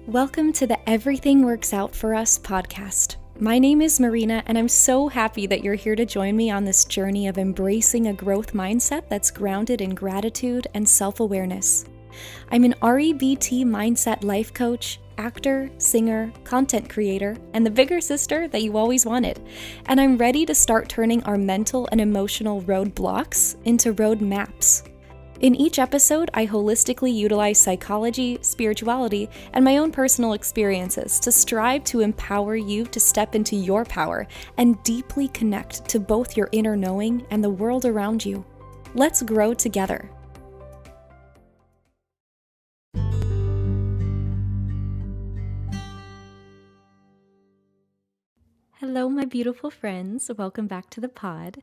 Welcome to the Everything Works Out for Us podcast. My name is Marina, and I'm so happy that you're here to join me on this journey of embracing a growth mindset that's grounded in gratitude and self-awareness. I'm an REBT mindset life coach, actor, singer, content creator, and the bigger sister that you always wanted. And I'm ready to start turning our mental and emotional roadblocks into road maps. In each episode, I holistically utilize psychology, spirituality, and my own personal experiences to strive to empower you to step into your power and deeply connect to both your inner knowing and the world around you. Let's grow together. Hello, my beautiful friends. Welcome back to the pod.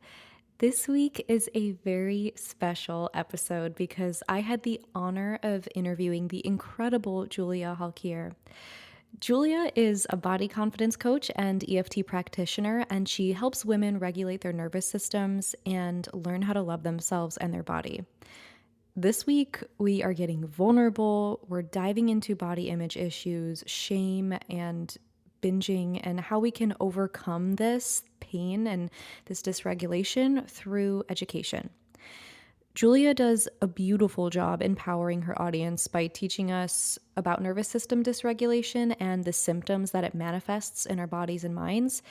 This week is a very special episode because I had the honor of interviewing the incredible Giulia Halkier. Giulia is a body confidence coach and EFT practitioner, and she helps women regulate their nervous systems and learn how to love themselves and their body. This week, we are getting vulnerable. We're diving into body image issues, shame, and binging, and how we can overcome this pain and this dysregulation through education. Giulia does a beautiful job empowering her audience by teaching us about nervous system dysregulation and the symptoms that it manifests in our bodies and minds.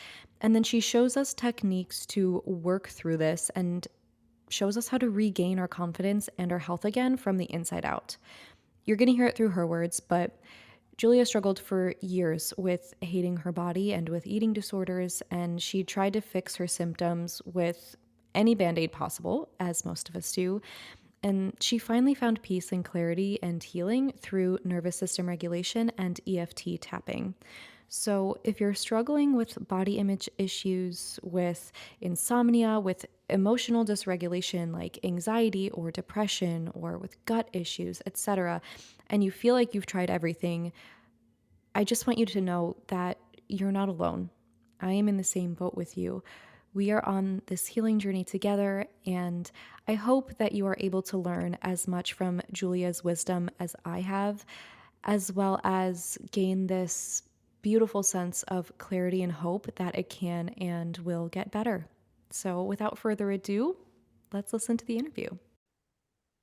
And then she shows us techniques to work through this and shows us how to regain our confidence and our health again from the inside out. You're going to hear it through her words, but Giulia struggled for years with hating her body and with eating disorders, and she tried to fix her symptoms with any Band-Aid possible, as most of us do. And she finally found peace and clarity and healing through nervous system regulation and EFT tapping. So if you're struggling with body image issues, with insomnia, with emotional dysregulation like anxiety or depression, or with gut issues, etc., and you feel like you've tried everything, I just want you to know that you're not alone. I am in the same boat with you. We are on this healing journey together, and I hope that you are able to learn as much from Giulia's wisdom as I have, as well as gain this beautiful sense of clarity and hope that it can and will get better. So without further ado, let's listen to the interview.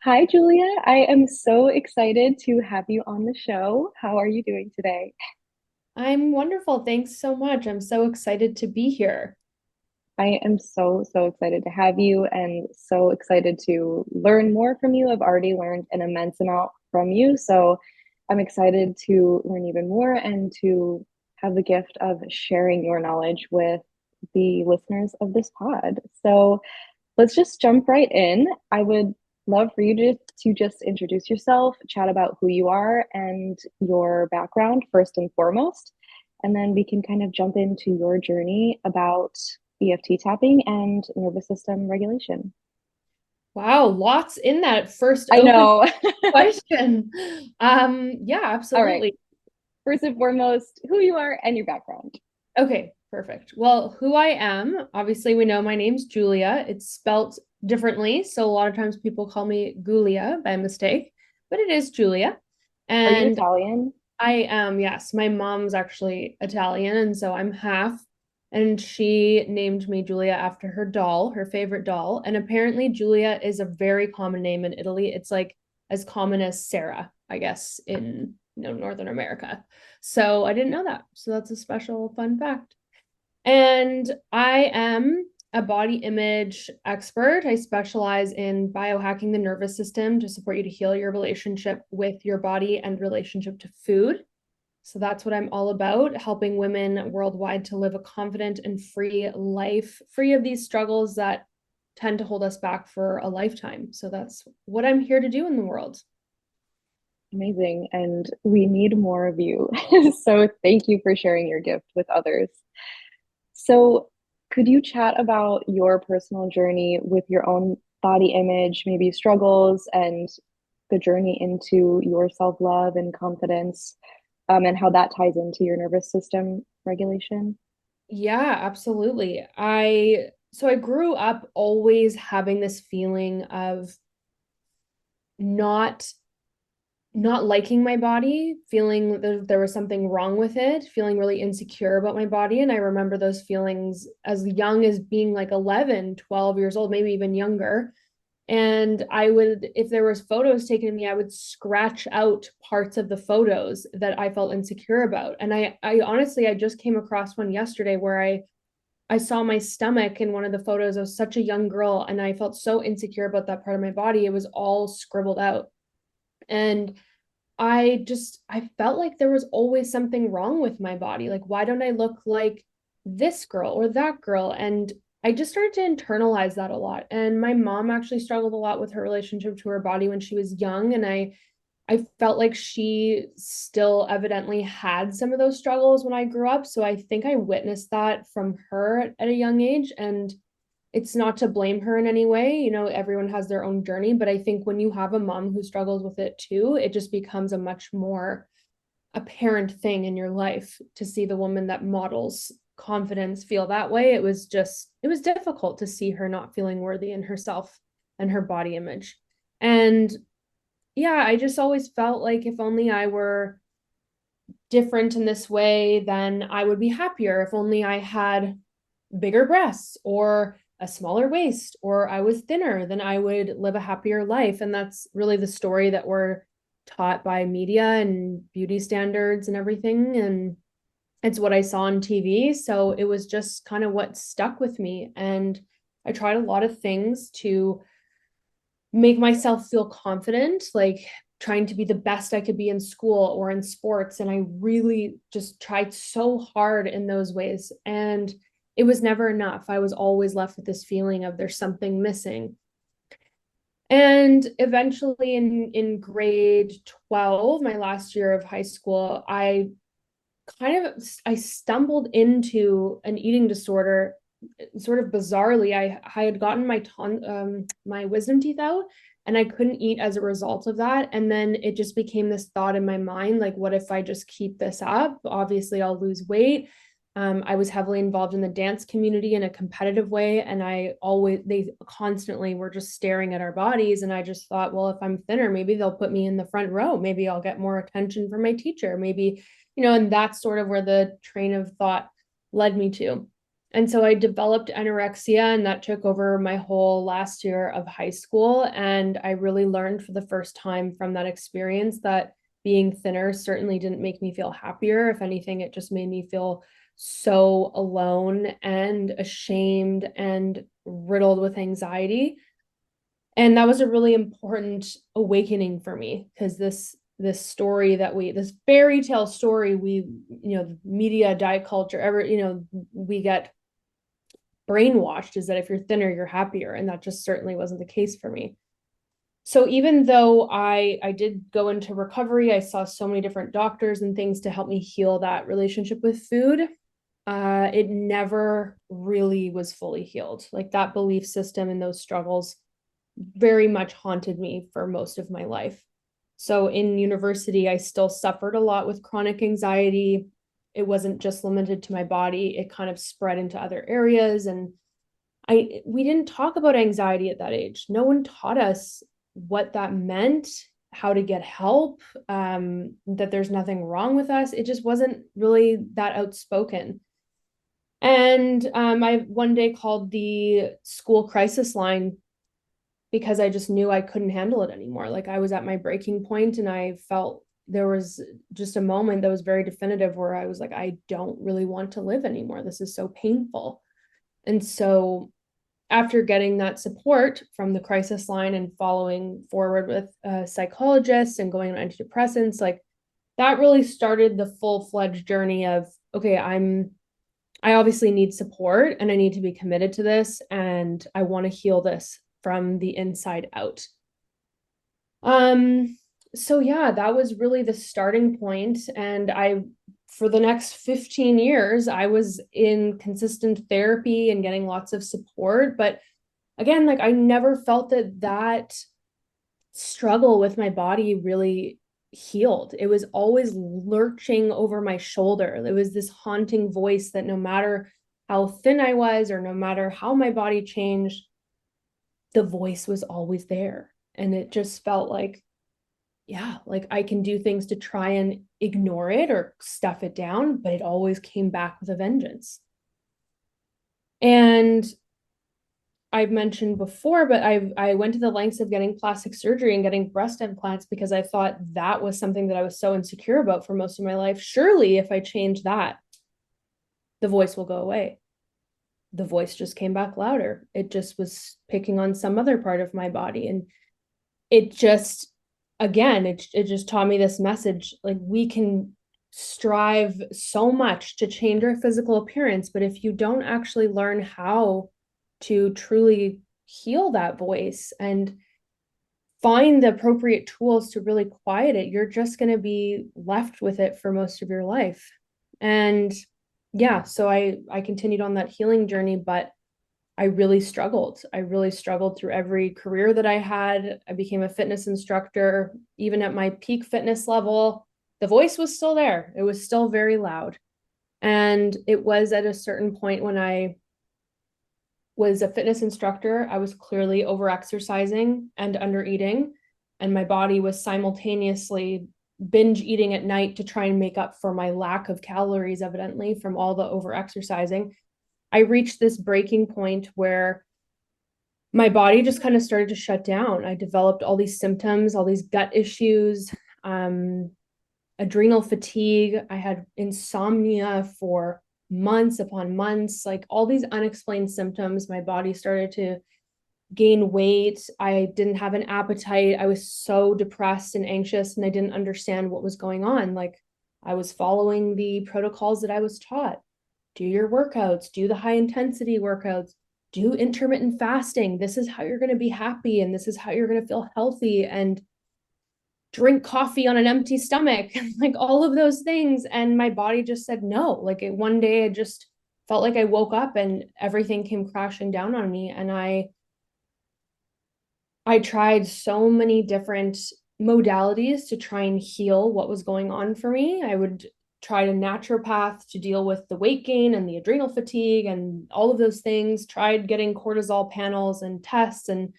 Hi, Giulia. I am so excited to have you on the show. How are you doing today? I'm wonderful. Thanks so much. I'm so excited to be here. I am so excited to have you and so excited to learn more from you. I've already learned an immense amount from you, so I'm excited to learn even more and to have the gift of sharing your knowledge with the listeners of this pod. So let's just jump right in. I would love for you to just introduce yourself, chat about who you are and your background first and foremost. And then we can kind of jump into your journey about EFT tapping and nervous system regulation. Wow, lots in that first I open know. question. Yeah, All right. absolutely. First and foremost, who you are and your background. Okay, perfect. Well, who I am, obviously we know my name's Giulia. It's spelt differently, so a lot of times people call me Giulia by mistake, but it is Giulia. Are you And Italian? I am, yes. My mom's actually Italian, and so I'm half. And she named me Giulia after her doll, her favorite doll. And apparently, Giulia is a very common name in Italy. It's like as common as Sarah, I guess, in Northern America. So I didn't know that. So that's a special fun fact. And I am a body image expert. I specialize in biohacking the nervous system to support you to heal your relationship with your body and relationship to food. So that's what I'm all about, helping women worldwide to live a confident and free life, free of these struggles that tend to hold us back for a lifetime. So that's what I'm here to do in the world. Amazing. And we need more of you. So thank you for sharing your gift with others. So, could you chat about your personal journey with your own body image, maybe struggles, and the journey into your self-love and confidence, and how that ties into your nervous system regulation? Yeah, absolutely. I grew up always having this feeling of not not liking my body, feeling that there was something wrong with it, feeling really insecure about my body. And I remember those feelings as young as being like 11, 12 years old, maybe even younger. And I would, if there was photos taken of me, I would scratch out parts of the photos that I felt insecure about. And I honestly, I just came across one yesterday where I saw my stomach in one of the photos. I was such a young girl and I felt so insecure about that part of my body. It was all scribbled out. And I felt like there was always something wrong with my body. Like, why don't I look like this girl or that girl? And I just started to internalize that a lot. And my mom actually struggled a lot with her relationship to her body when she was young. And I felt like she still evidently had some of those struggles when I grew up. So I think I witnessed that from her at a young age. And it's not to blame her in any way. You know, everyone has their own journey, but I think when you have a mom who struggles with it too, it just becomes a much more apparent thing in your life to see the woman that models confidence feel that way. It was difficult to see her not feeling worthy in herself and her body image. And yeah, I just always felt like if only I were different in this way, then I would be happier. If only I had bigger breasts or a smaller waist or I was thinner, then I would live a happier life. And that's really the story that we're taught by media and beauty standards and everything. And it's what I saw on TV. So it was just kind of what stuck with me. And I tried a lot of things to make myself feel confident, like trying to be the best I could be in school or in sports. And I really just tried so hard in those ways. And it was never enough. I was always left with this feeling of there's something missing. And eventually in grade 12, my last year of high school, I stumbled into an eating disorder sort of bizarrely. I had gotten my wisdom teeth out and I couldn't eat as a result of that. And then it just became this thought in my mind, like, what if I just keep this up? Obviously, I'll lose weight. I was heavily involved in the dance community in a competitive way. And they constantly were just staring at our bodies. And I just thought, well, if I'm thinner, maybe they'll put me in the front row. Maybe I'll get more attention from my teacher. Maybe, and that's sort of where the train of thought led me to. And so I developed anorexia, and that took over my whole last year of high school. And I really learned for the first time from that experience that being thinner certainly didn't make me feel happier. If anything, it just made me feel so alone and ashamed and riddled with anxiety. And that was a really important awakening for me, because this story this fairy tale story media, diet culture, we get brainwashed, is that if you're thinner, you're happier. And that just certainly wasn't the case for me. So even though I did go into recovery, I saw so many different doctors and things to help me heal that relationship with food. It never really was fully healed. Like, that belief system and those struggles very much haunted me for most of my life. So in university, I still suffered a lot with chronic anxiety. It wasn't just limited to my body. It kind of spread into other areas. And we didn't talk about anxiety at that age. No one taught us what that meant, how to get help, that there's nothing wrong with us. It just wasn't really that outspoken. And I one day called the school crisis line because I just knew I couldn't handle it anymore. Like, I was at my breaking point, and I felt there was just a moment that was very definitive where I was like, I don't really want to live anymore. This is so painful. And so after getting that support from the crisis line and following forward with a psychologist and going on antidepressants, like, that really started the full-fledged journey of, okay, I obviously need support and I need to be committed to this, and I want to heal this from the inside out. So yeah, that was really the starting point. And for the next 15 years, I was in consistent therapy and getting lots of support. But again, like, I never felt that struggle with my body really healed. It was always lurching over my shoulder. There was this haunting voice that no matter how thin I was or no matter how my body changed, the voice was always there. And it just felt like yeah, like I can do things to try and ignore it or stuff it down, but it always came back with a vengeance. And I've mentioned before, but I went to the lengths of getting plastic surgery and getting breast implants because I thought that was something that I was so insecure about for most of my life. Surely if I change that, the voice will go away. The voice just came back louder. It just was picking on some other part of my body. And it just, again, it just taught me this message, like we can strive so much to change our physical appearance, but if you don't actually learn how to truly heal that voice and find the appropriate tools to really quiet it, you're just going to be left with it for most of your life. And yeah, so I continued on that healing journey, but I really struggled. I really struggled through every career that I had. I became a fitness instructor. Even at my peak fitness level, the voice was still there. It was still very loud. And it was at a certain point when I was a fitness instructor, I was clearly over exercising and under eating, and my body was simultaneously binge eating at night to try and make up for my lack of calories, evidently, from all the over exercising. I reached this breaking point where my body just kind of started to shut down. I developed all these symptoms, all these gut issues, adrenal fatigue. I had insomnia for months upon months, like all these unexplained symptoms. My body started to gain weight. I didn't have an appetite. I was so depressed and anxious, and I didn't understand what was going on. Like I was following the protocols that I was taught. Do your workouts, do the high intensity workouts, do intermittent fasting. This is how you're going to be happy, and this is how you're going to feel healthy, and drink coffee on an empty stomach, like all of those things. And my body just said no. Like one day I just felt like I woke up and everything came crashing down on me. And I tried so many different modalities to try and heal what was going on for me. I would try a naturopath to deal with the weight gain and the adrenal fatigue and all of those things, tried getting cortisol panels and tests, and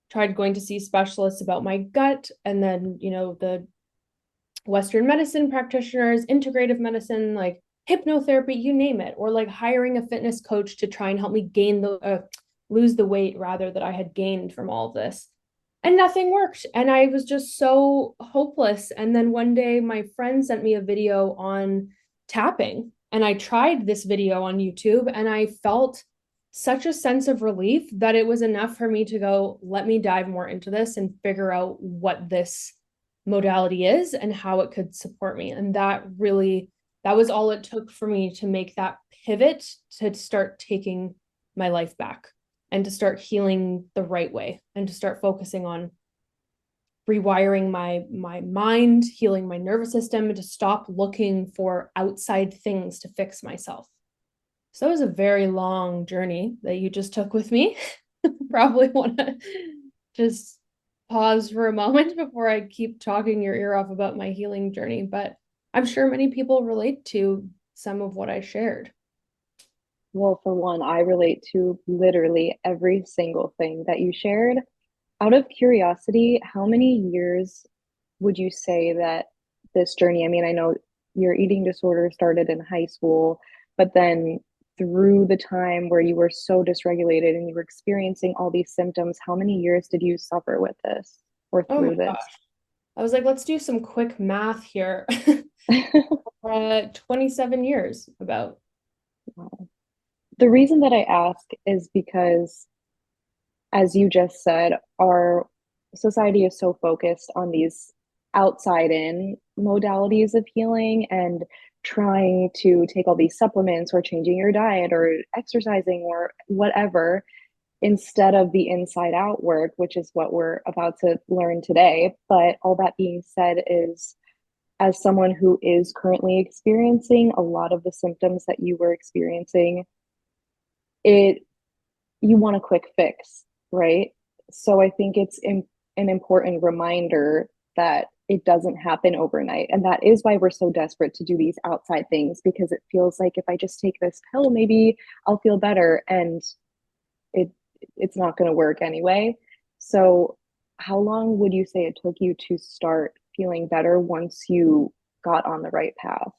tried going to see specialists about my gut. And then, the Western medicine practitioners, integrative medicine, like hypnotherapy, you name it, or like hiring a fitness coach to try and help me lose the weight rather that I had gained from all of this. And nothing worked. And I was just so hopeless. And then one day my friend sent me a video on tapping, and I tried this video on YouTube, and I felt such a sense of relief that it was enough for me to go, let me dive more into this and figure out what this modality is and how it could support me. And that was all it took for me to make that pivot to start taking my life back and to start healing the right way and to start focusing on rewiring my mind, healing my nervous system, and to stop looking for outside things to fix myself. So that was a very long journey that you just took with me. Probably want to just pause for a moment before I keep talking your ear off about my healing journey, but I'm sure many people relate to some of what I shared. Well, for one, I relate to literally every single thing that you shared. Out of curiosity, how many years would you say that this journey, I mean, I know your eating disorder started in high school, but then through the time where you were so dysregulated and you were experiencing all these symptoms, how many years did you suffer with this or Oh my through this? gosh. I was like, let's do some quick math here. 27 years about. Wow. The reason that I ask is because, as you just said, our society is so focused on these outside in modalities of healing and trying to take all these supplements or changing your diet or exercising or whatever instead of the inside out work, which is what we're about to learn today. But all that being said, is as someone who is currently experiencing a lot of the symptoms that you were experiencing, it you want a quick fix, right? So I think it's an important reminder that it doesn't happen overnight. And that is why we're so desperate to do these outside things, because it feels like if I just take this pill, maybe I'll feel better. And it it's not going to work anyway. So how long would you say it took you to start feeling better once you got on the right path?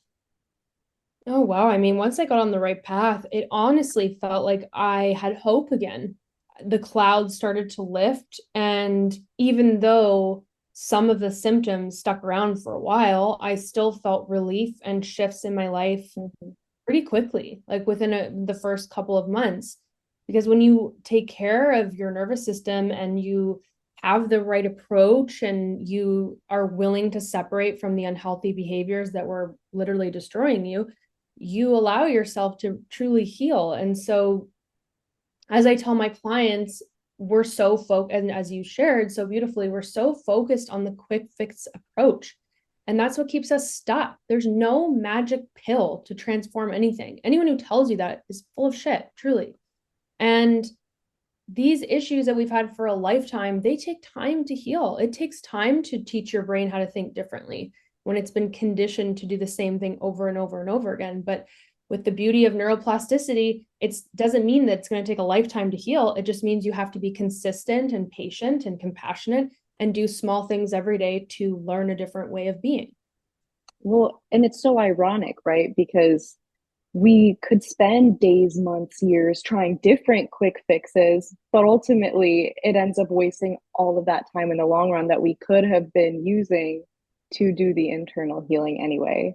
Oh, wow. I mean, once I got on the right path, it honestly felt like I had hope again. The clouds started to lift. And even though some of the symptoms stuck around for a while, I still felt relief and shifts in my life Mhm. pretty quickly, like within the first couple of months. Because when you take care of your nervous system and you have the right approach and you are willing to separate from the unhealthy behaviors that were literally destroying you, you allow yourself to truly heal. And so, as I tell my clients, we're so focused, and as you shared so beautifully, we're so focused on the quick fix approach. And that's what keeps us stuck. There's no magic pill to transform anything. Anyone who tells you that is full of shit, truly. And these issues that we've had for a lifetime, they take time to heal. It takes time to teach your brain how to think differently when it's been conditioned to do the same thing over and over and over again. But with the beauty of neuroplasticity, it doesn't mean that it's going to take a lifetime to heal. It just means you have to be consistent and patient and compassionate and do small things every day to learn a different way of being. Well, and it's so ironic, right? Because we could spend days, months, years trying different quick fixes, but ultimately it ends up wasting all of that time in the long run that we could have been using to do the internal healing anyway.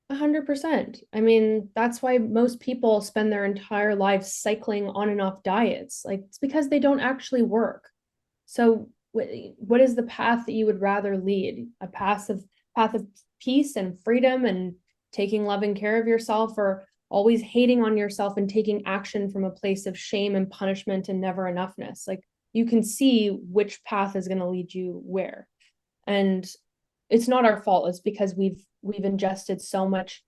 100%. I mean, that's why most people spend their entire lives cycling on and off diets. Like, it's because they don't actually work. So, what is the path that you would rather lead? A path of peace and freedom and taking loving care of yourself, or always hating on yourself and taking action from a place of shame and punishment and never enoughness? Like, you can see which path is going to lead you where. And it's not our fault. It's because we've ingested so much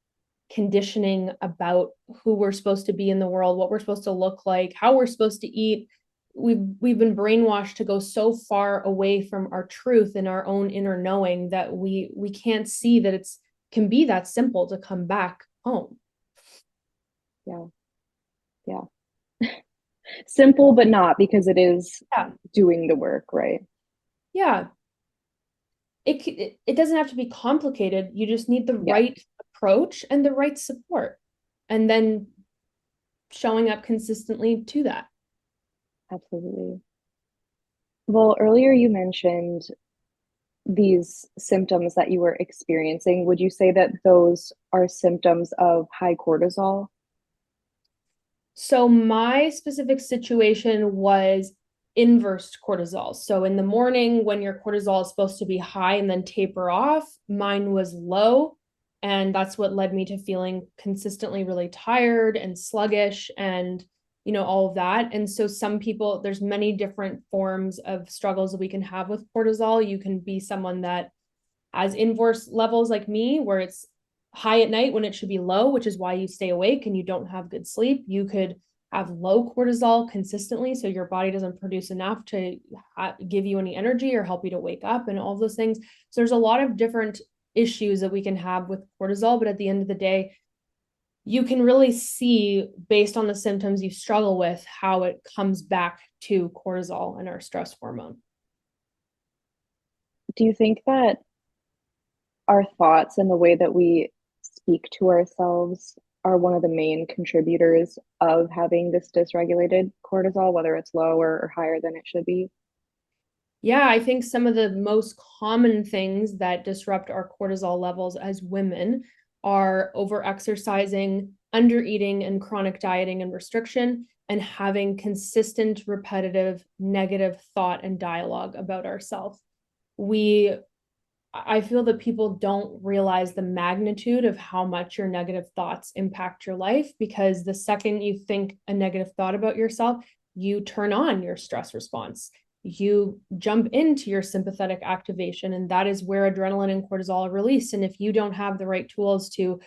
conditioning about who we're supposed to be in the world, what we're supposed to look like, how we're supposed to eat. We've been brainwashed to go so far away from our truth and our own inner knowing that we can't see that it's can be that simple to come back home. Yeah. Yeah. Simple, but not, because it is Yeah. doing the work, right? Yeah. It doesn't have to be complicated. You just need the Yeah, right approach and the right support. And then showing up consistently to that. absolutely. Well, earlier you mentioned these symptoms that you were experiencing. Would you say that those are symptoms of high cortisol? So my specific situation was inverse cortisol. So in the morning when your cortisol is supposed to be high and then taper off, mine was low. And that's what led me to feeling consistently really tired and sluggish and all of that. And so some people, there's many different forms of struggles that we can have with cortisol. You can be someone that has inverse levels like me, where it's high at night when it should be low, which is why you stay awake and you don't have good sleep. You could have low cortisol consistently, so your body doesn't produce enough to give you any energy or help you to wake up and all of those things. So there's a lot of different issues that we can have with cortisol, but at the end of the day, you can really see based on the symptoms you struggle with how it comes back to cortisol and our stress hormone. Do you think that our thoughts and the way that we speak to ourselves are one of the main contributors of having this dysregulated cortisol, whether it's low or higher than it should be? Yeah, I think some of the most common things that disrupt our cortisol levels as women are overexercising, undereating, and chronic dieting and restriction, and having consistent, repetitive, negative thought and dialogue about ourselves. I feel that people don't realize the magnitude of how much your negative thoughts impact your life, because the second you think a negative thought about yourself, you turn on your stress response. You jump into your sympathetic activation, and that is where adrenaline and cortisol are released. And if you don't have the right tools to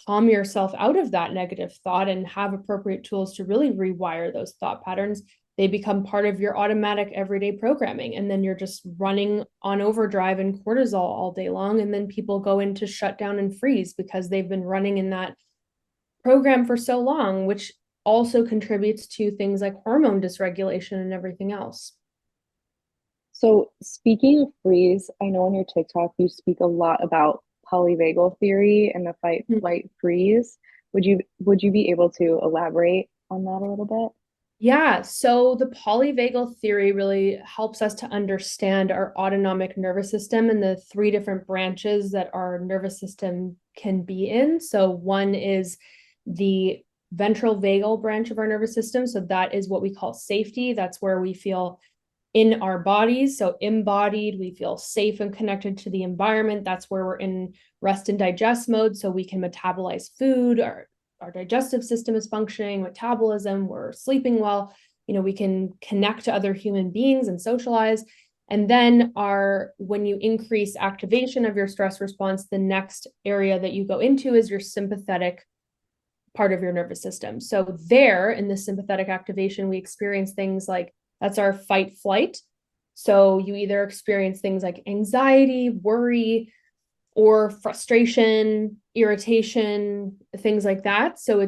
calm yourself out of that negative thought and have appropriate tools to really rewire those thought patterns, they become part of your automatic everyday programming. And then you're just running on overdrive and cortisol all day long. And then people go into shutdown and freeze because they've been running in that program for so long, which also contributes to things like hormone dysregulation and everything else. So speaking of freeze, I know on your TikTok you speak a lot about polyvagal theory and the fight, flight, freeze. Would you be able to elaborate on that a little bit? Yeah, so the polyvagal theory really helps us to understand our autonomic nervous system and the three different branches that our nervous system can be in. So one is the ventral vagal branch of our nervous system. So that is what we call safety. That's where we feel in our bodies. So embodied, we feel safe and connected to the environment. That's where we're in rest and digest mode. So we can metabolize food, our digestive system is functioning, metabolism, we're sleeping well, we can connect to other human beings and socialize. And then when you increase activation of your stress response, the next area that you go into is your sympathetic part of your nervous system. So there in the sympathetic activation, we experience things like that's our fight flight. So you either experience things like anxiety, worry, or frustration, irritation, things like that. So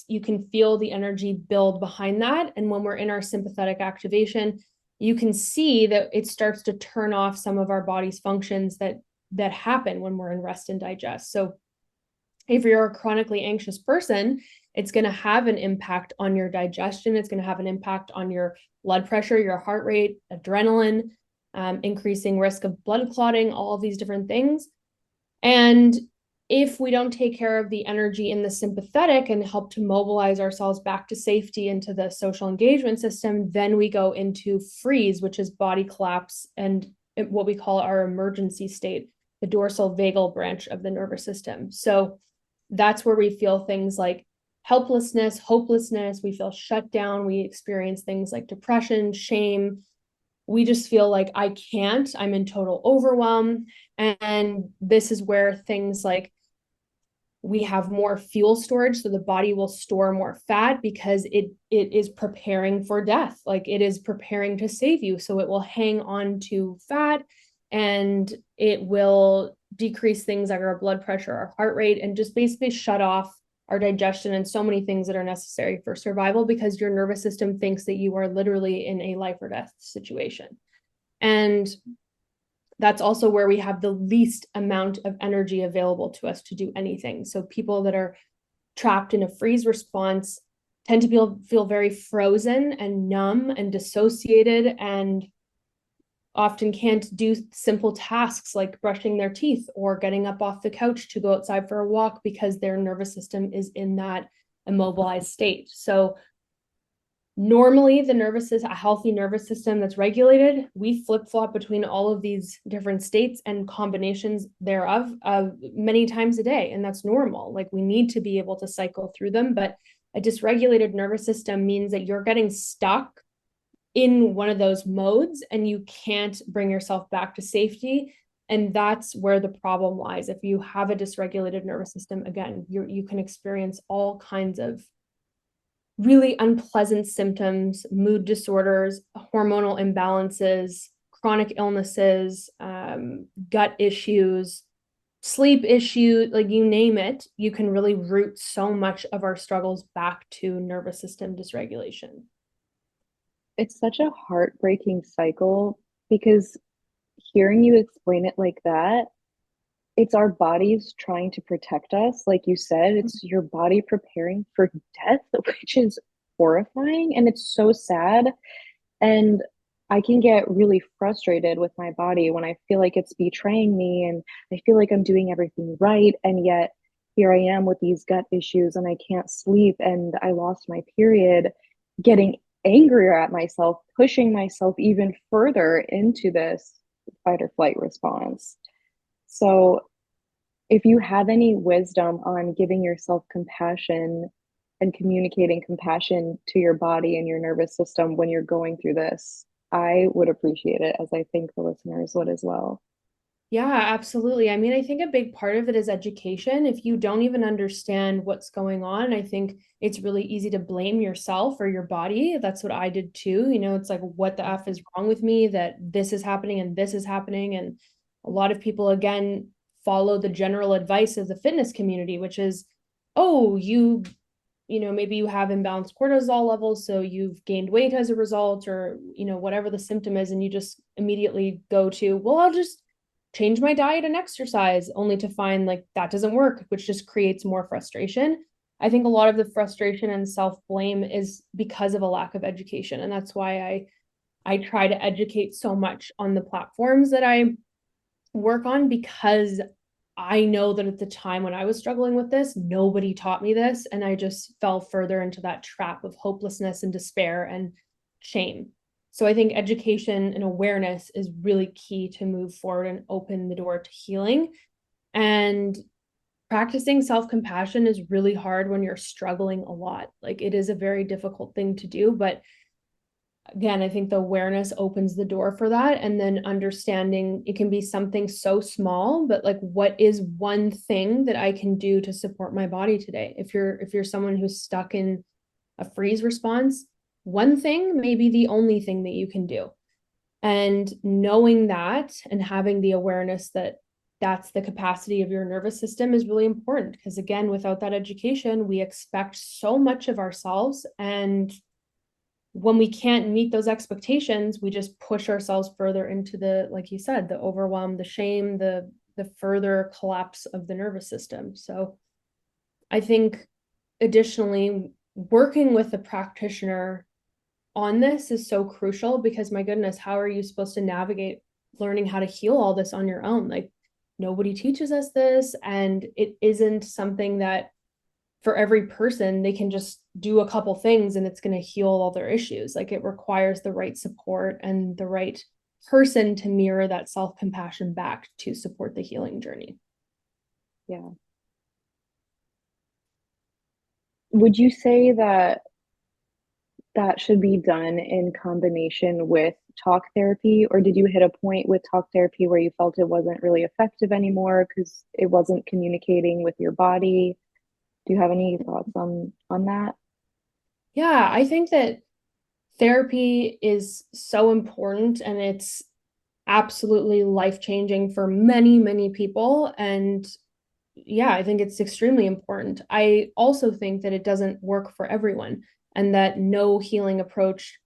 you can feel the energy build behind that. And when we're in our sympathetic activation, you can see that it starts to turn off some of our body's functions that happen when we're in rest and digest. So if you're a chronically anxious person, it's going to have an impact on your digestion. It's going to have an impact on your blood pressure, your heart rate, adrenaline, increasing risk of blood clotting, all of these different things. And if we don't take care of the energy in the sympathetic and help to mobilize ourselves back to safety into the social engagement system, then we go into freeze, which is body collapse and what we call our emergency state, the dorsal vagal branch of the nervous system. So that's where we feel things like helplessness, hopelessness, we feel shut down, we experience things like depression, shame. We just feel like I'm in total overwhelm. And this is where things like we have more fuel storage. So the body will store more fat because it is preparing for death. Like it is preparing to save you. So it will hang on to fat and it will decrease things like our blood pressure, our heart rate, and just basically shut off our digestion and so many things that are necessary for survival because your nervous system thinks that you are literally in a life or death situation. And that's also where we have the least amount of energy available to us to do anything. So people that are trapped in a freeze response tend to feel very frozen and numb and dissociated and often can't do simple tasks like brushing their teeth or getting up off the couch to go outside for a walk because their nervous system is in that immobilized state. So normally a healthy nervous system that's regulated, we flip-flop between all of these different states and combinations thereof many times a day, and that's normal. Like we need to be able to cycle through them, but a dysregulated nervous system means that you're getting stuck in one of those modes and you can't bring yourself back to safety. And that's where the problem lies. If you have a dysregulated nervous system, again, you can experience all kinds of really unpleasant symptoms, mood disorders, hormonal imbalances, chronic illnesses, gut issues, sleep issues, like you name it, you can really root so much of our struggles back to nervous system dysregulation. It's such a heartbreaking cycle because hearing you explain it like that, it's our bodies trying to protect us. Like you said, it's your body preparing for death, which is horrifying and it's so sad. And I can get really frustrated with my body when I feel like it's betraying me and I feel like I'm doing everything right. And yet here I am with these gut issues and I can't sleep and I lost my period, getting angrier at myself, pushing myself even further into this fight or flight response. So, if you have any wisdom on giving yourself compassion and communicating compassion to your body and your nervous system when you're going through this, I would appreciate it, as I think the listeners would as well. Yeah, absolutely. I mean, I think a big part of it is education. If you don't even understand what's going on, I think it's really easy to blame yourself or your body. That's what I did too. It's like, what the F is wrong with me that this is happening and this is happening? And a lot of people, again, follow the general advice of the fitness community, which is, oh, you maybe you have imbalanced cortisol levels, so you've gained weight as a result, or, whatever the symptom is, and you just immediately go to, well, I'll just change my diet and exercise, only to find like that doesn't work, which just creates more frustration. I think a lot of the frustration and self-blame is because of a lack of education. And that's why I try to educate so much on the platforms that I work on, because I know that at the time when I was struggling with this, nobody taught me this. And I just fell further into that trap of hopelessness and despair and shame. So I think education and awareness is really key to move forward and open the door to healing. And practicing self-compassion is really hard when you're struggling a lot. Like, it is a very difficult thing to do, but again, I think the awareness opens the door for that. And then understanding it can be something so small, but like, what is one thing that I can do to support my body today? If you're someone who's stuck in a freeze response, one thing may be the only thing that you can do. And knowing that and having the awareness that that's the capacity of your nervous system is really important, because again, without that education, we expect so much of ourselves, and when we can't meet those expectations, we just push ourselves further into the, like you said, the overwhelm, the shame, the further collapse of the nervous system. So I think additionally, working with a practitioner on this is so crucial, because my goodness, how are you supposed to navigate learning how to heal all this on your own? Like, nobody teaches us this, and it isn't something that for every person they can just do a couple things and it's going to heal all their issues. Like, it requires the right support and the right person to mirror that self-compassion back to support the healing journey. Yeah. Would you say that that should be done in combination with talk therapy, or did you hit a point with talk therapy where you felt it wasn't really effective anymore because it wasn't communicating with your body? Do you have any thoughts on that? Yeah, I think that therapy is so important, and it's absolutely life-changing for many, many people. And yeah, I think it's extremely important. I also think that it doesn't work for everyone, and that no healing approach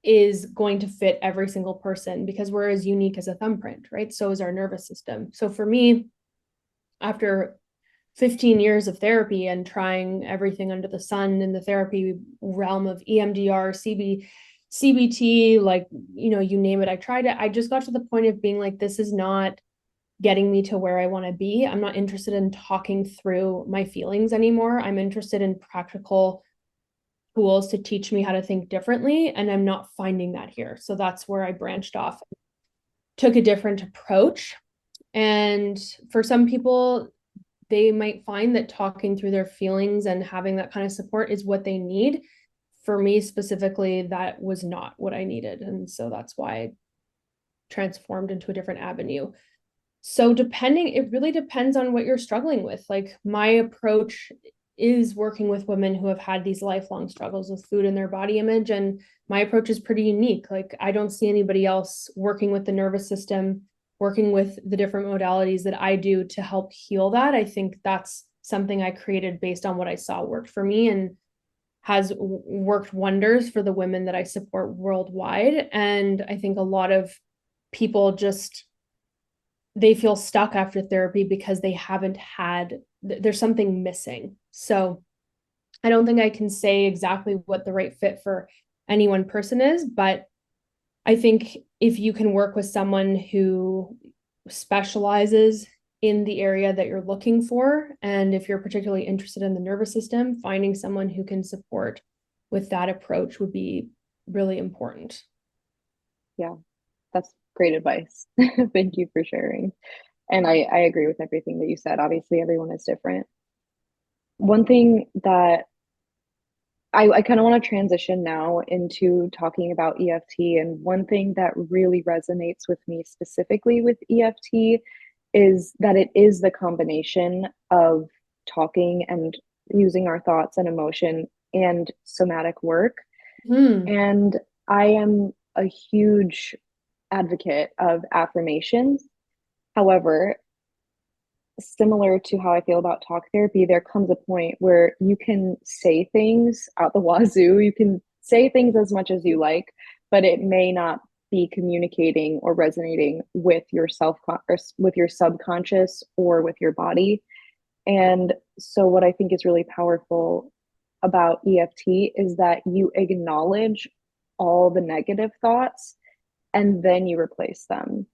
is going to fit every single person, because we're as unique as a thumbprint, right? So is our nervous system. So for me, after 15 years of therapy and trying everything under the sun in the therapy realm of EMDR, CBT, like, you name it, I tried it. I just got to the point of being like, this is not getting me to where I want to be. I'm not interested in talking through my feelings anymore. I'm interested in practical tools to teach me how to think differently. And I'm not finding that here. So that's where I branched off, took a different approach. And for some people, they might find that talking through their feelings and having that kind of support is what they need. For me specifically, that was not what I needed. And so that's why I transformed into a different avenue. So it really depends on what you're struggling with. Like, my approach is working with women who have had these lifelong struggles with food and their body image. And my approach is pretty unique. Like, I don't see anybody else working with the nervous system, working with the different modalities that I do to help heal that. I think that's something I created based on what I saw worked for me, and has worked wonders for the women that I support worldwide. And I think a lot of people just, they feel stuck after therapy because they haven't had, there's something missing. So I don't think I can say exactly what the right fit for any one person is, but I think if you can work with someone who specializes in the area that you're looking for, and if you're particularly interested in the nervous system, finding someone who can support with that approach would be really important. Yeah, that's great advice. Thank you for sharing. And I agree with everything that you said. Obviously, everyone is different. One thing that I kind of want to transition now into talking about EFT. And one thing that really resonates with me specifically with EFT is that it is the combination of talking and using our thoughts and emotion and somatic work. Hmm. And I am a huge advocate of affirmations. However, similar to how I feel about talk therapy, there comes a point where you can say things out the wazoo. You can say things as much as you like, but it may not be communicating or resonating with your with your subconscious or with your body. And so what I think is really powerful about EFT is that you acknowledge all the negative thoughts and then you replace them.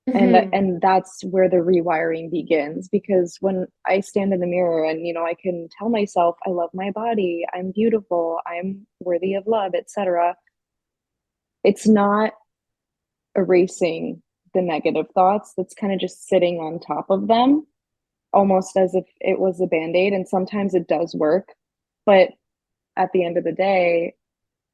Mhm. And that's where the rewiring begins, because when I stand in the mirror and I can tell myself I love my body, I'm beautiful, I'm worthy of love, etc., it's not erasing the negative thoughts. That's kind of just sitting on top of them, almost as if it was a band-aid. And sometimes it does work, but at the end of the day,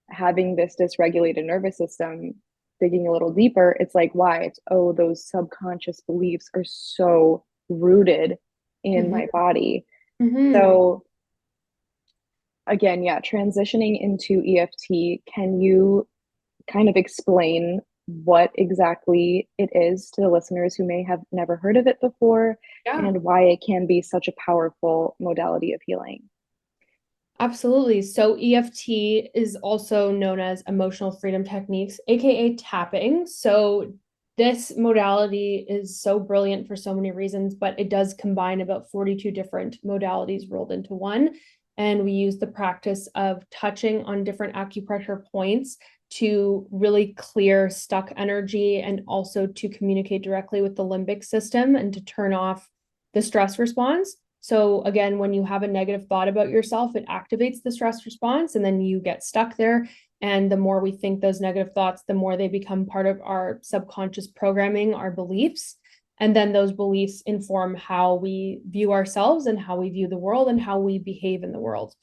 having this dysregulated nervous system, digging a little deeper, it's like, why? It's, oh, those subconscious beliefs are so rooted in Mhm. my body. Mhm. So again, yeah, transitioning into EFT, can you kind of explain what exactly it is to the listeners who may have never heard of it before, Yeah. and why it can be such a powerful modality of healing? Absolutely. So EFT is also known as emotional freedom techniques, aka tapping. So this modality is so brilliant for so many reasons, but it does combine about 42 different modalities rolled into one. And we use the practice of touching on different acupressure points to really clear stuck energy and also to communicate directly with the limbic system and to turn off the stress response. So again, when you have a negative thought about yourself, it activates the stress response and then you get stuck there. And the more we think those negative thoughts, the more they become part of our subconscious programming, our beliefs. And then those beliefs inform how we view ourselves and how we view the world and how we behave in the world.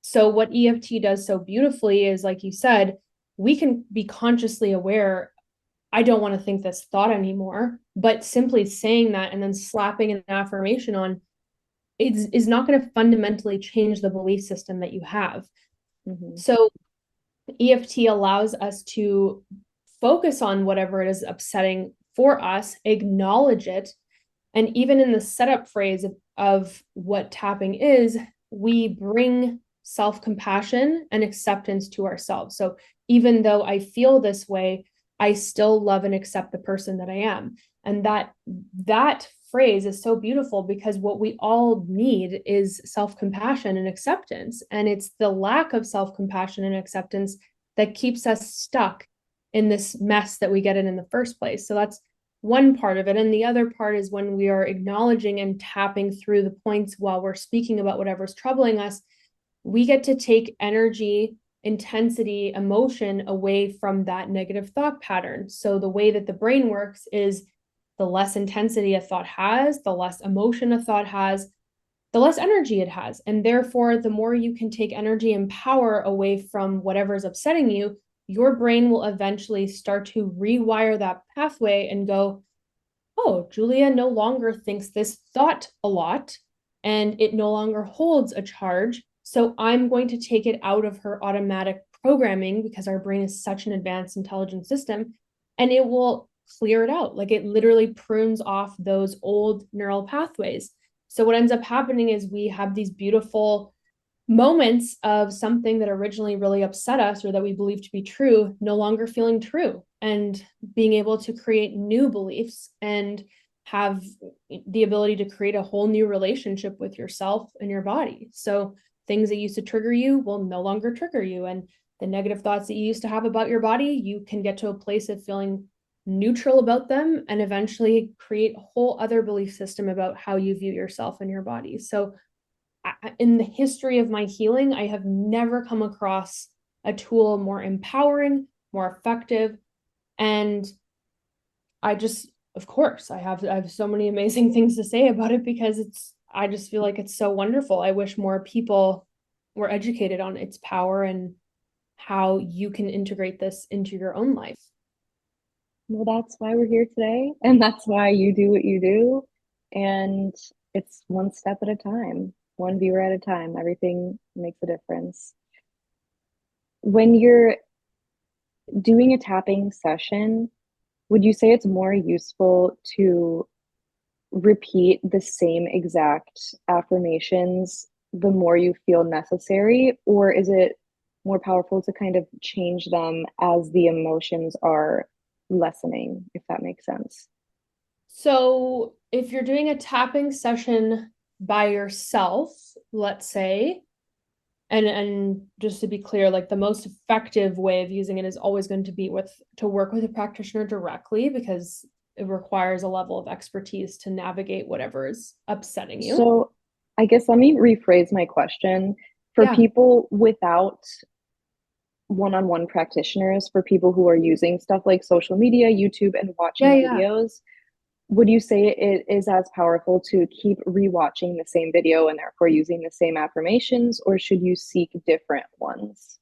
So what EFT does so beautifully is, like you said, we can be consciously aware, I don't want to think this thought anymore, but simply saying that and then slapping an affirmation on is not going to fundamentally change the belief system that you have. Mm-hmm. So EFT allows us to focus on whatever it is upsetting for us, acknowledge it, and even in the setup phrase of what tapping is, we bring self-compassion and acceptance to ourselves. So even though I feel this way, I still love and accept the person that I am. And that phrase is so beautiful because what we all need is self-compassion and acceptance. And it's the lack of self-compassion and acceptance that keeps us stuck in this mess that we get in the first place. So that's one part of it. And the other part is when we are acknowledging and tapping through the points while we're speaking about whatever's troubling us, we get to take energy, intensity, emotion away from that negative thought pattern. So the way that the brain works is the less intensity a thought has, the less emotion a thought has, the less energy it has. And therefore, the more you can take energy and power away from whatever's upsetting you, your brain will eventually start to rewire that pathway and go, oh, Giulia no longer thinks this thought a lot and it no longer holds a charge. So I'm going to take it out of her automatic programming because our brain is such an advanced intelligent system and it will clear it out. Like it literally prunes off those old neural pathways. So what ends up happening is we have these beautiful moments of something that originally really upset us or that we believe to be true no longer feeling true, and being able to create new beliefs and have the ability to create a whole new relationship with yourself and your body. So things that used to trigger you will no longer trigger you, and the negative thoughts that you used to have about your body, you can get to a place of feeling neutral about them and eventually create a whole other belief system about how you view yourself and your body. So in the history of my healing, I have never come across a tool more empowering, more effective. And I just, of course, I have so many amazing things to say about it because I just feel like it's so wonderful. I wish more people were educated on its power and how you can integrate this into your own life. Well, that's why we're here today, and that's why you do what you do. And it's one step at a time, one viewer at a time. Everything makes a difference. When you're doing a tapping session, would you say it's more useful to repeat the same exact affirmations the more you feel necessary, or is it more powerful to kind of change them as the emotions are lessening, if that makes sense? So if you're doing a tapping session by yourself, let's say, and just to be clear, like the most effective way of using it is always going to be to work with a practitioner directly, because it requires a level of expertise to navigate whatever is upsetting you. So I guess let me rephrase my question. For Yeah. people without one-on-one practitioners, for people who are using stuff like social media, YouTube, and Yeah, watching yeah. videos, would you say it is as powerful to keep rewatching the same video and therefore using the same affirmations, or should you seek different ones?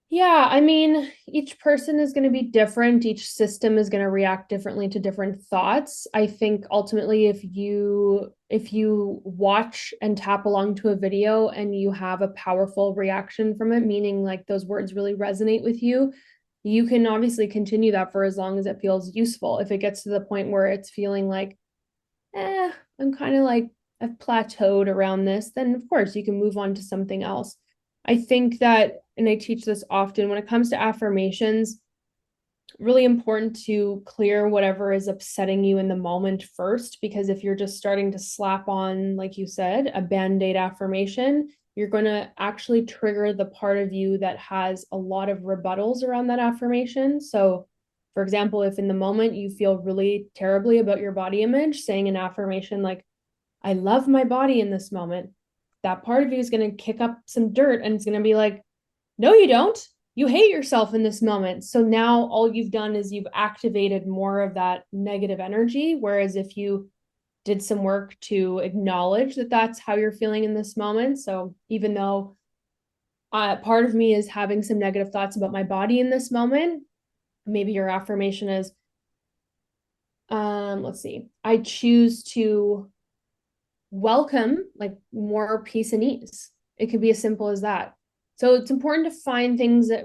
Yeah, I mean, each person is going to be different. Each system is going to react differently to different thoughts. I think ultimately if you watch and tap along to a video and you have a powerful reaction from it, meaning like those words really resonate with you, you can obviously continue that for as long as it feels useful. If it gets to the point where it's feeling like, I'm kind of like I've plateaued around this, then of course you can move on to something else. I think that, and I teach this often, when it comes to affirmations, really important to clear whatever is upsetting you in the moment first, because if you're just starting to slap on, like you said, a band-aid affirmation, you're going to actually trigger the part of you that has a lot of rebuttals around that affirmation. So for example, if in the moment you feel really terribly about your body image, saying an affirmation like, I love my body in this moment, that part of you is going to kick up some dirt and it's going to be like, no, you don't. You hate yourself in this moment. So now all you've done is you've activated more of that negative energy. Whereas if you did some work to acknowledge that that's how you're feeling in this moment. So even though part of me is having some negative thoughts about my body in this moment, maybe your affirmation is, let's see, I choose to welcome like more peace and ease. It could be as simple as that. So it's important to find things that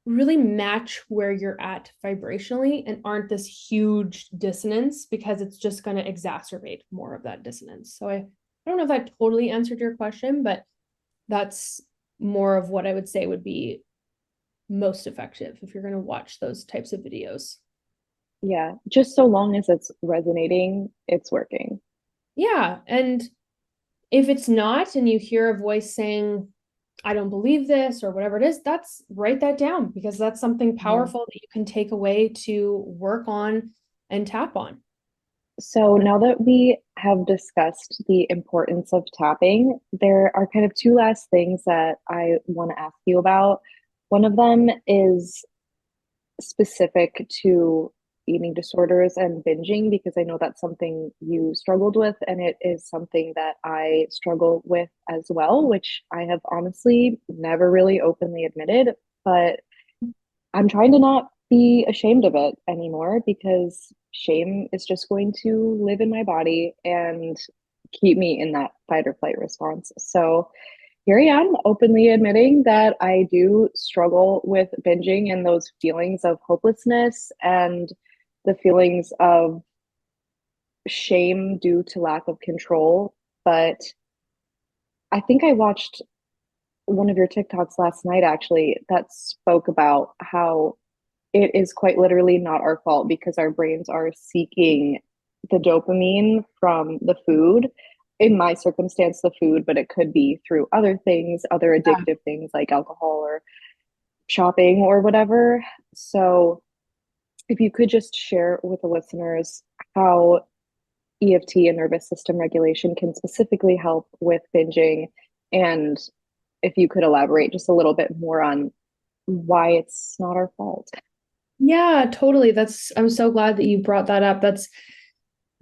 really match where you're at vibrationally and aren't this huge dissonance, because it's just going to exacerbate more of that dissonance. So I don't know if I totally answered your question, but that's more of what I would say would be most effective if you're going to watch those types of videos. Yeah, just so long as it's resonating, it's working. Yeah. And if it's not, and you hear a voice saying, I don't believe this or whatever it is, that's write that down, because that's something Yeah. powerful that you can take away to work on and tap on. So now that we have discussed the importance of tapping, there are kind of two last things that I want to ask you about. One of them is specific to eating disorders and binging, because I know that's something you struggled with, and it is something that I struggle with as well, which I have honestly never really openly admitted, but I'm trying to not be ashamed of it anymore, because shame is just going to live in my body and keep me in that fight or flight response. So here I am openly admitting that I do struggle with binging and those feelings of hopelessness and the feelings of shame due to lack of control. But I think I watched one of your TikToks last night actually that spoke about how it is quite literally not our fault, because our brains are seeking the dopamine from the food. In my circumstance, the food, but it could be through other things, other Yeah. addictive things like alcohol or shopping or whatever. So, if you could just share with the listeners how EFT and nervous system regulation can specifically help with binging, and if you could elaborate just a little bit more on why it's not our fault. Yeah, totally. I'm so glad that you brought that up. That's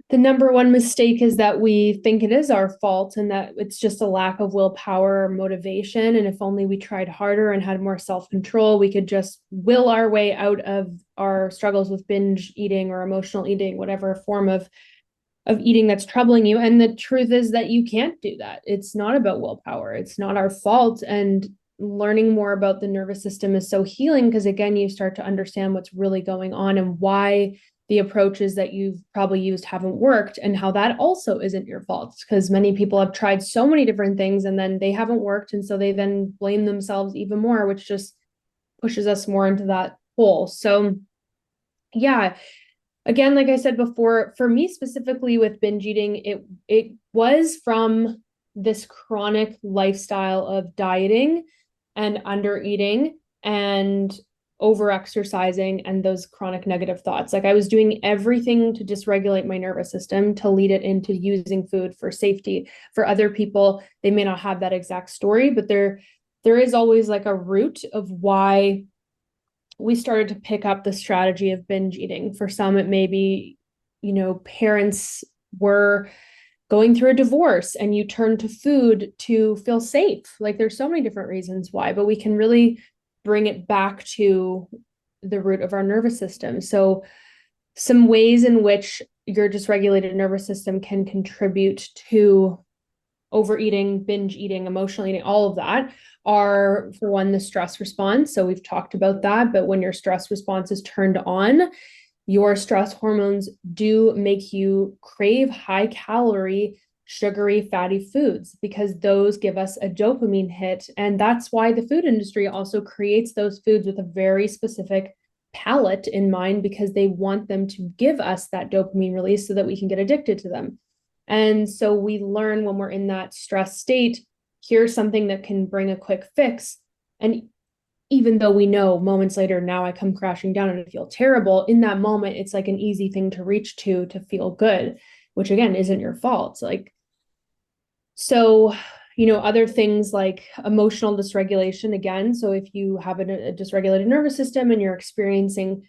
the number one mistake, is that we think it is our fault and that it's just a lack of willpower or motivation. And if only we tried harder and had more self-control, we could just will our way out of our struggles with binge eating or emotional eating, whatever form of eating that's troubling you. And the truth is that you can't do that. It's not about willpower. It's not our fault. And learning more about the nervous system is so healing, because again, you start to understand what's really going on and why the approaches that you've probably used haven't worked, and how that also isn't your fault, because many people have tried so many different things and then they haven't worked. And so they then blame themselves even more, which just pushes us more into that hole. So yeah, again, like I said before, for me specifically with binge eating, it was from this chronic lifestyle of dieting and under eating and over exercising and those chronic negative thoughts. Like I was doing everything to dysregulate my nervous system to lead it into using food for safety. For other people, they may not have that exact story, but there is always like a root of why we started to pick up the strategy of binge eating. For some, it may be, parents were going through a divorce and you turn to food to feel safe. Like there's so many different reasons why, but we can really bring it back to the root of our nervous system. So some ways in which your dysregulated nervous system can contribute to overeating, binge eating, emotional eating, all of that are, for one, the stress response. So we've talked about that, but when your stress response is turned on, your stress hormones do make you crave high calorie, sugary, fatty foods because those give us a dopamine hit. And that's why the food industry also creates those foods with a very specific palate in mind, because they want them to give us that dopamine release so that we can get addicted to them. And so we learn when we're in that stress state, here's something that can bring a quick fix. And even though we know moments later, now I come crashing down and I feel terrible, in that moment, it's like an easy thing to reach to feel good, which again, isn't your fault. So, other things like emotional dysregulation, again. So if you have a dysregulated nervous system and you're experiencing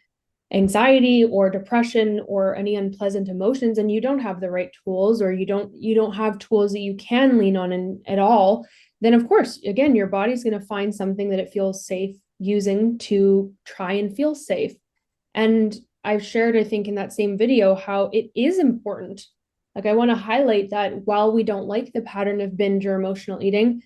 anxiety or depression or any unpleasant emotions, and you don't have the right tools, or you don't have tools that you can lean on at all, then of course, again, your body's going to find something that it feels safe using to try and feel safe. And I've shared, I think, in that same video, how it is important. Like I want to highlight that while we don't like the pattern of binge or emotional eating,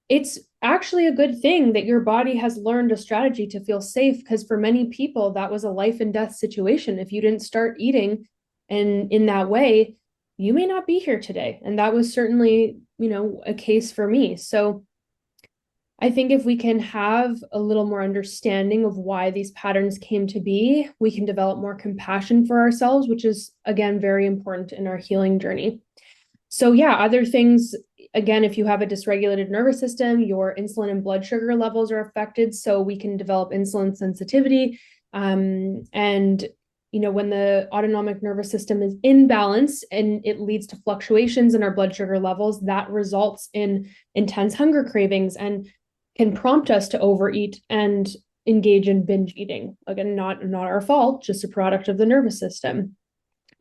it's actually a good thing that your body has learned a strategy to feel safe, because for many people, that was a life and death situation. If you didn't start eating and in that way, you may not be here today. And that was certainly, a case for me. So I think if we can have a little more understanding of why these patterns came to be, we can develop more compassion for ourselves, which is, again, very important in our healing journey. So yeah, other things, again, if you have a dysregulated nervous system, your insulin and blood sugar levels are affected. So we can develop insulin sensitivity. When the autonomic nervous system is in balance and it leads to fluctuations in our blood sugar levels, that results in intense hunger cravings and can prompt us to overeat and engage in binge eating. Again, not our fault, just a product of the nervous system.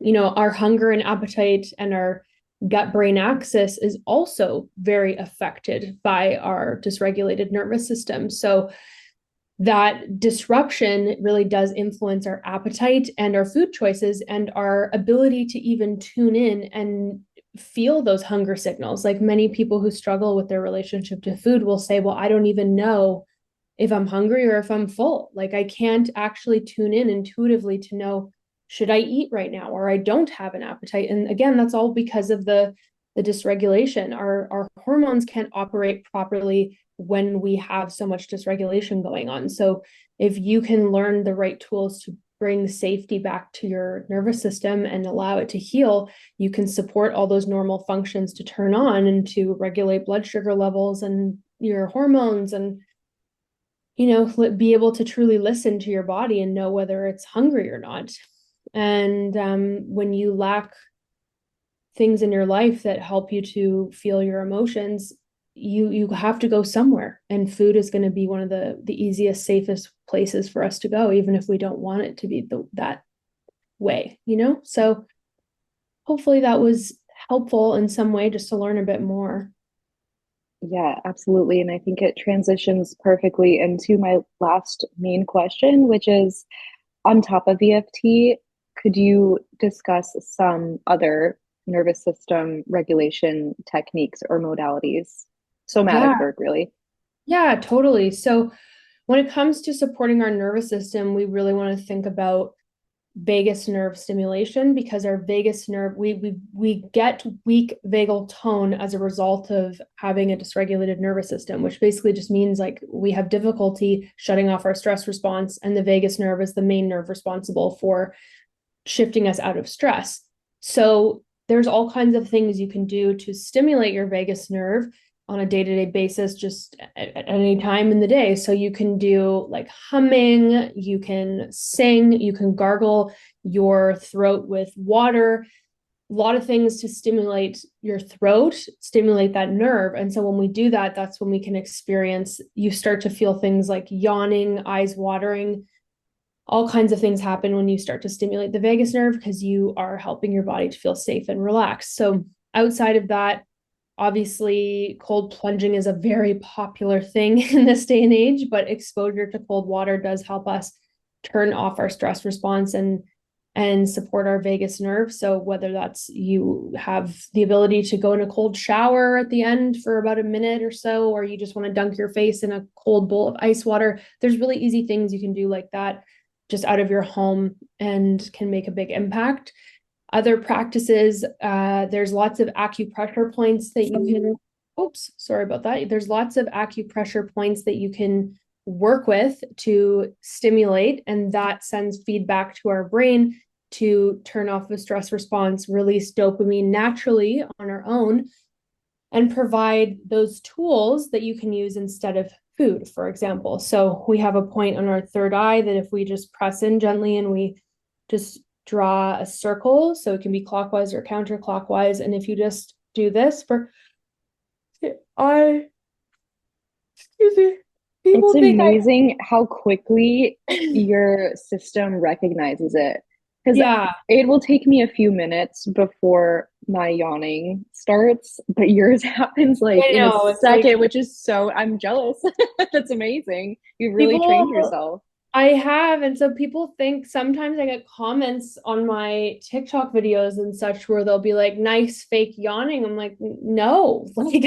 Our hunger and appetite and our gut-brain axis is also very affected by our dysregulated nervous system. So that disruption really does influence our appetite and our food choices and our ability to even tune in and feel those hunger signals. Like many people who struggle with their relationship to food will say, well, I don't even know if I'm hungry or if I'm full. Like I can't actually tune in intuitively to know, should I eat right now, or I don't have an appetite. And again, that's all because of the dysregulation. Our hormones can't operate properly when we have so much dysregulation going on. So if you can learn the right tools to bring safety back to your nervous system and allow it to heal, you can support all those normal functions to turn on and to regulate blood sugar levels and your hormones, and be able to truly listen to your body and know whether it's hungry or not. And when you lack things in your life that help you to feel your emotions, you have to go somewhere, and food is going to be one of the easiest, safest places for us to go, even if we don't want it to be that way, so hopefully that was helpful in some way, just to learn a bit more. Yeah, absolutely. And I think it transitions perfectly into my last main question, which is, on top of EFT, could you discuss some other nervous system regulation techniques or modalities? Somatic Yeah, work, really. yeah, totally. So when it comes to supporting our nervous system, we really want to think about vagus nerve stimulation, because our vagus nerve, we get weak vagal tone as a result of having a dysregulated nervous system, which basically just means like we have difficulty shutting off our stress response, and the vagus nerve is the main nerve responsible for shifting us out of stress. So there's all kinds of things you can do to stimulate your vagus nerve on a day-to-day basis, just at any time in the day. So you can do like humming, you can sing, you can gargle your throat with water, a lot of things to stimulate your throat, stimulate that nerve. And so when we do that, that's when we can experience, you start to feel things like yawning, eyes watering. All kinds of things happen when you start to stimulate the vagus nerve, because you are helping your body to feel safe and relaxed. So outside of that, obviously, cold plunging is a very popular thing in this day and age, but exposure to cold water does help us turn off our stress response and support our vagus nerve. So whether that's you have the ability to go in a cold shower at the end for about a minute or so, or you just want to dunk your face in a cold bowl of ice water, there's really easy things you can do like that just out of your home and can make a big impact. Other practices, there's lots of acupressure points that you can, oops, sorry about that. There's lots of acupressure points that you can work with to stimulate, and that sends feedback to our brain to turn off the stress response, release dopamine naturally on our own, and provide those tools that you can use instead of food, for example. So we have a point on our third eye that if we just press in gently and we just draw a circle, so it can be clockwise or counterclockwise. And if you just do this for excuse me, It's people think amazing how quickly your system recognizes it. Because yeah, it will take me a few minutes before my yawning starts, but yours happens like I in a know. It's like second, which is so, I'm jealous. That's amazing. You've really trained people, yourself. I have. And so people think, sometimes I get comments on my TikTok videos and such where they'll be like, nice fake yawning. I'm like, no, like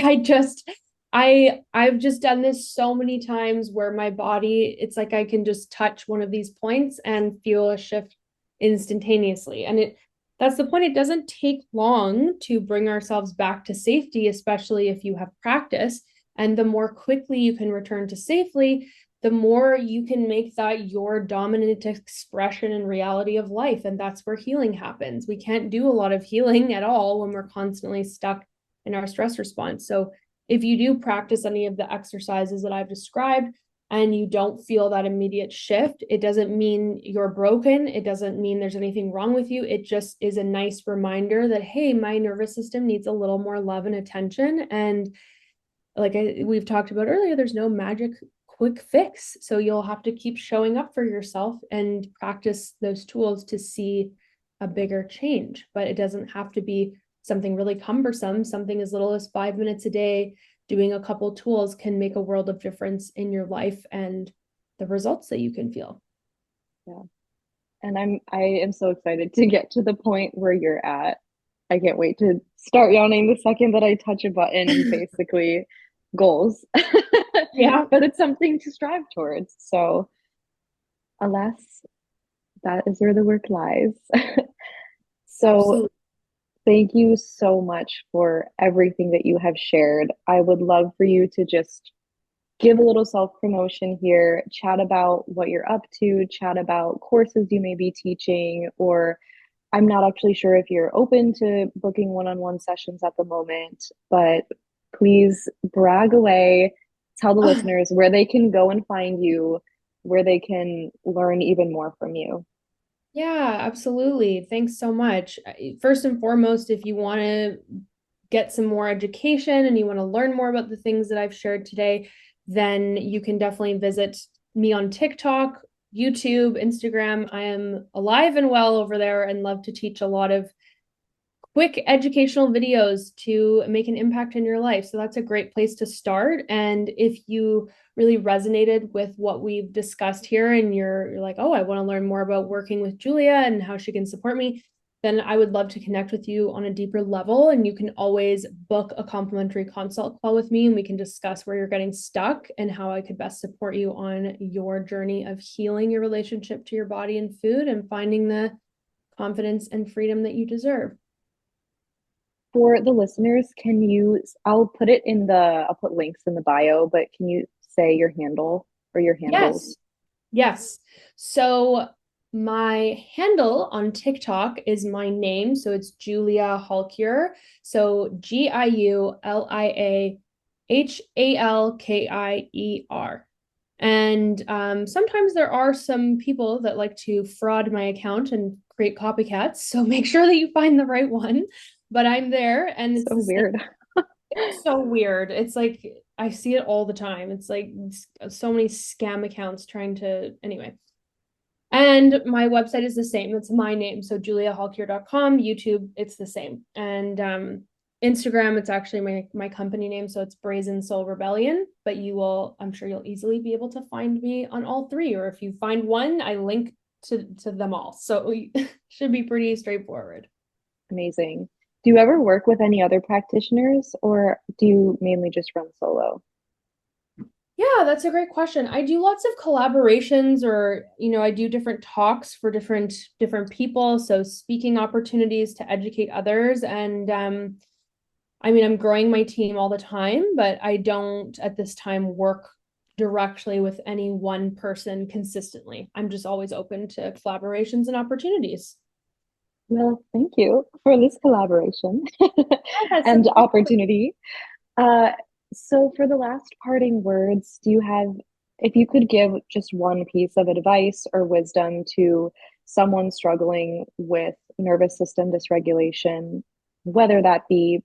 I've just done this so many times where my body, it's like I can just touch one of these points and feel a shift instantaneously. And that's the point. It doesn't take long to bring ourselves back to safety, especially if you have practice. And the more quickly you can return to safely, the more you can make that your dominant expression and reality of life. And that's where healing happens. We can't do a lot of healing at all when we're constantly stuck in our stress response. So if you do practice any of the exercises that I've described and you don't feel that immediate shift, it doesn't mean you're broken. It doesn't mean there's anything wrong with you. It just is a nice reminder that, hey, my nervous system needs a little more love and attention. And like we've talked about earlier, there's no magic quick fix. So you'll have to keep showing up for yourself and practice those tools to see a bigger change. But it doesn't have to be something really cumbersome. Something as little as 5 minutes a day, doing a couple tools can make a world of difference in your life and the results that you can feel. Yeah. And I am so excited to get to the point where you're at. I can't wait to start yawning the second that I touch a button, basically goals. Yeah. But it's something to strive towards. So alas, that is where the work lies. So Absolutely. thank you so much for everything that you have shared. I would love for you to just give a little self promotion here, chat about what you're up to, chat about courses you may be teaching, or I'm not actually sure if you're open to booking one on one sessions at the moment, but please brag away. Tell the listeners where they can go and find you, where they can learn even more from you. Yeah, absolutely. Thanks so much. First and foremost, if you want to get some more education and you want to learn more about the things that I've shared today, then you can definitely visit me on TikTok, YouTube, Instagram. I am alive and well over there and love to teach a lot of quick educational videos to make an impact in your life. So that's a great place to start. And if you really resonated with what we've discussed here and you're like, oh, I want to learn more about working with Giulia and how she can support me, then I would love to connect with you on a deeper level. And you can always book a complimentary consult call with me, and we can discuss where you're getting stuck and how I could best support you on your journey of healing your relationship to your body and food and finding the confidence and freedom that you deserve. For the listeners, I'll put it I'll put links in the bio, but can you say your handle or your handles? Yes. So my handle on TikTok is my name. So it's Giulia Halkier. So GiuliaHalkier. And sometimes there are some people that like to fraud my account and create copycats. So make sure that you find the right one. But I'm there, and it's So the same. weird. It's so weird. It's like I see it all the time. It's like so many scam accounts trying to, anyway. And my website is the same. It's my name. So juliahalkier.com. YouTube, it's the same. And Instagram, it's actually my company name. So it's Brazen Soul Rebellion. But I'm sure you'll easily be able to find me on all three. Or if you find one, I link to them all. So it should be pretty straightforward. Amazing. Do you ever work with any other practitioners, or do you mainly just run solo? Yeah, that's a great question. I do lots of collaborations, or I do different talks for different people, so speaking opportunities to educate others. And I'm growing my team all the time, but I don't at this time work directly with any one person consistently. I'm just always open to collaborations and opportunities. Well, thank you for this collaboration Yes, and of course. opportunity. Uh, so for the last parting words, if you could give just one piece of advice or wisdom to someone struggling with nervous system dysregulation, whether that be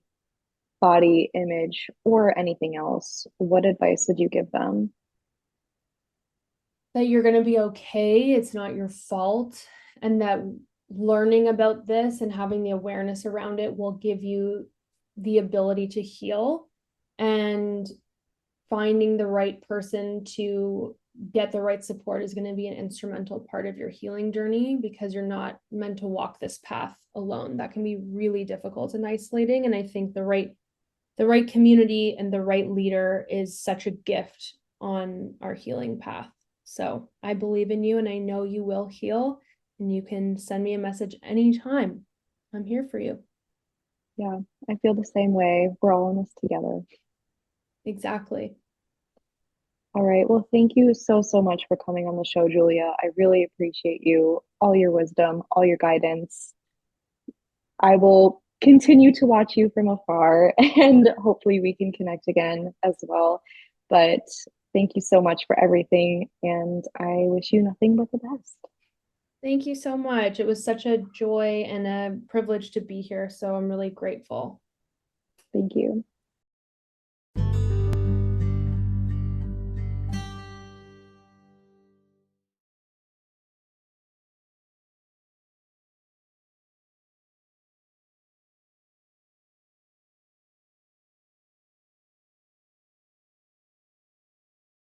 body image or anything else, what advice would you give them? That you're going to be okay. It's not your fault. And that learning about this and having the awareness around it will give you the ability to heal, and finding the right person to get the right support is going to be an instrumental part of your healing journey, because you're not meant to walk this path alone. That can be really difficult and isolating. And I think the right community and the right leader is such a gift on our healing path. So I believe in you, and I know you will heal, and you can send me a message anytime. I'm here for you. Yeah, I feel the same way. We're all in this together. Exactly. All right. Well, thank you so, so much for coming on the show, Giulia. I really appreciate you, all your wisdom, all your guidance. I will continue to watch you from afar and hopefully we can connect again as well. But thank you so much for everything. And I wish you nothing but the best. Thank you so much. It was such a joy and a privilege to be here. So I'm really grateful. Thank you.